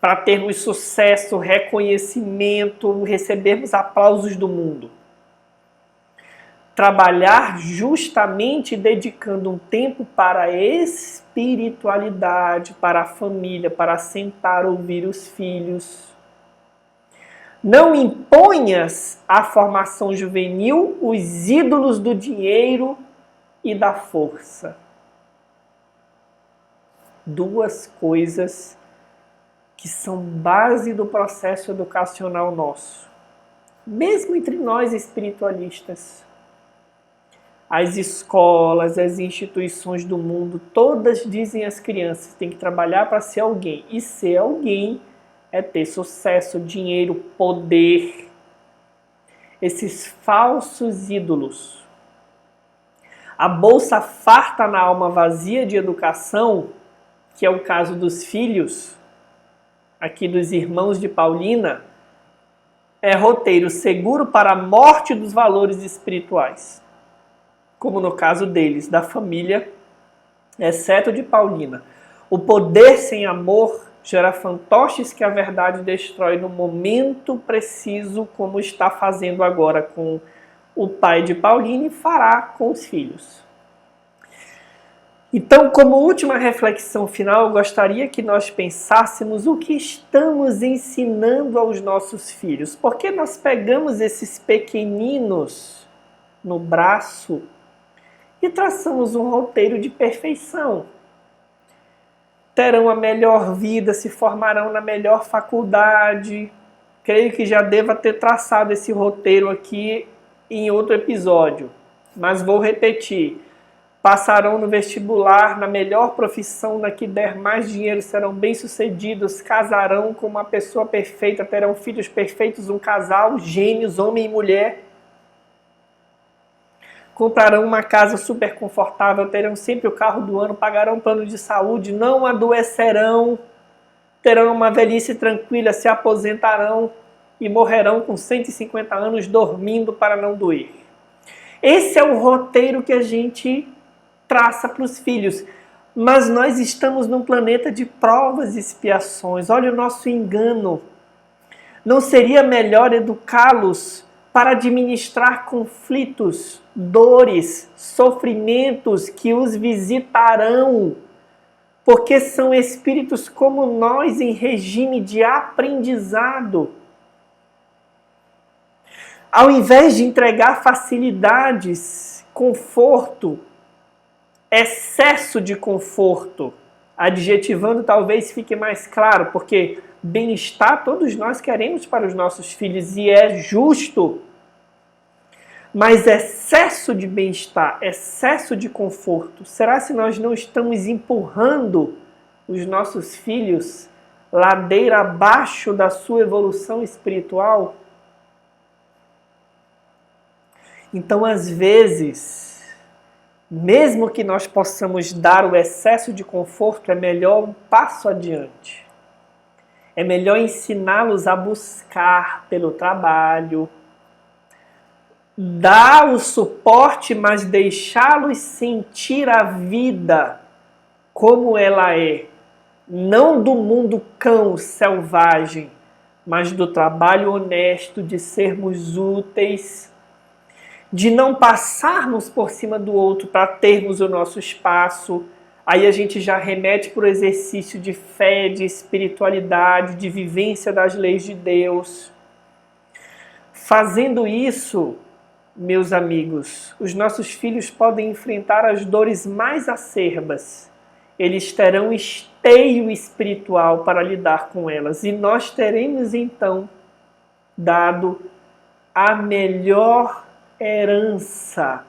para termos sucesso, reconhecimento, recebermos aplausos do mundo. Trabalhar justamente dedicando um tempo para a espiritualidade, para a família, para sentar, ouvir os filhos. Não imponhas à formação juvenil os ídolos do dinheiro e da força. Duas coisas que são base do processo educacional nosso. Mesmo entre nós espiritualistas. As escolas, as instituições do mundo, todas dizem às crianças que tem que trabalhar para ser alguém. E ser alguém é ter sucesso, dinheiro, poder. Esses falsos ídolos. A bolsa farta na alma vazia de educação, que é o caso dos filhos, aqui dos irmãos de Paulina, é roteiro seguro para a morte dos valores espirituais. Como no caso deles, da família, exceto de Paulina. O poder sem amor gera fantoches que a verdade destrói no momento preciso, como está fazendo agora com o pai de Paulina e fará com os filhos. Então, como última reflexão final, eu gostaria que nós pensássemos o que estamos ensinando aos nossos filhos. Porque nós pegamos esses pequeninos no braço e traçamos um roteiro de perfeição. Terão a melhor vida, se formarão na melhor faculdade. Creio que já deva ter traçado esse roteiro aqui em outro episódio, mas vou repetir. Passarão no vestibular, na melhor profissão, na que der mais dinheiro, serão bem-sucedidos, casarão com uma pessoa perfeita, terão filhos perfeitos, um casal, gênios, homem e mulher. Comprarão uma casa super confortável, terão sempre o carro do ano, pagarão plano de saúde, não adoecerão, terão uma velhice tranquila, se aposentarão e morrerão com 150 anos dormindo para não doer. Esse é o roteiro que a gente traça para os filhos. Mas nós estamos num planeta de provas e expiações. Olha o nosso engano. Não seria melhor educá-los para administrar conflitos, dores, sofrimentos que os visitarão? Porque são espíritos como nós em regime de aprendizado. Ao invés de entregar facilidades, conforto, excesso de conforto, adjetivando talvez fique mais claro, porque bem-estar todos nós queremos para os nossos filhos e é justo. Mas excesso de bem-estar, excesso de conforto, será se nós não estamos empurrando os nossos filhos ladeira abaixo da sua evolução espiritual? Então, às vezes, mesmo que nós possamos dar o excesso de conforto, é melhor um passo adiante. É melhor ensiná-los a buscar pelo trabalho, dar o suporte, mas deixá-los sentir a vida como ela é. Não do mundo cão selvagem, mas do trabalho honesto, de sermos úteis, de não passarmos por cima do outro para termos o nosso espaço. Aí a gente já remete para o exercício de fé, de espiritualidade, de vivência das leis de Deus. Fazendo isso, meus amigos, os nossos filhos podem enfrentar as dores mais acerbas. Eles terão esteio espiritual para lidar com elas. E nós teremos então dado a melhor herança,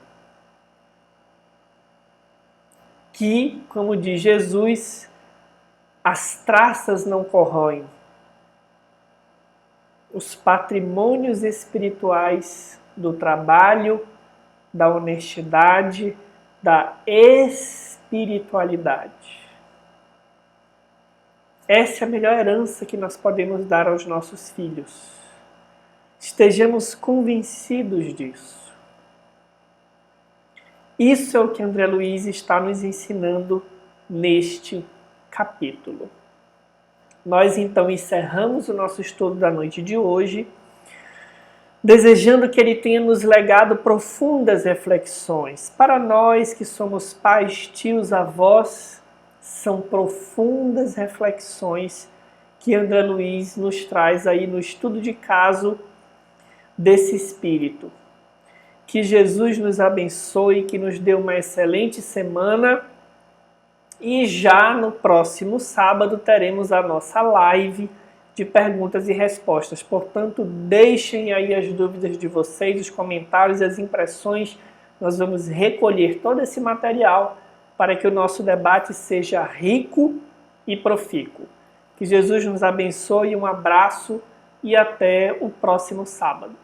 que, como diz Jesus, as traças não corroem. Os patrimônios espirituais do trabalho, da honestidade, da espiritualidade espiritualidade. Essa é a melhor herança que nós podemos dar aos nossos filhos. Estejamos convencidos disso. Isso é o que André Luiz está nos ensinando neste capítulo. Nós então encerramos o nosso estudo da noite de hoje, desejando que ele tenha nos legado profundas reflexões. Para nós que somos pais, tios, avós, são profundas reflexões que André Luiz nos traz aí no estudo de caso desse espírito. Que Jesus nos abençoe, que nos dê uma excelente semana. E já no próximo sábado teremos a nossa live de perguntas e respostas. Portanto, deixem aí as dúvidas de vocês, os comentários, as impressões. Nós vamos recolher todo esse material para que o nosso debate seja rico e profícuo. Que Jesus nos abençoe, um abraço e até o próximo sábado.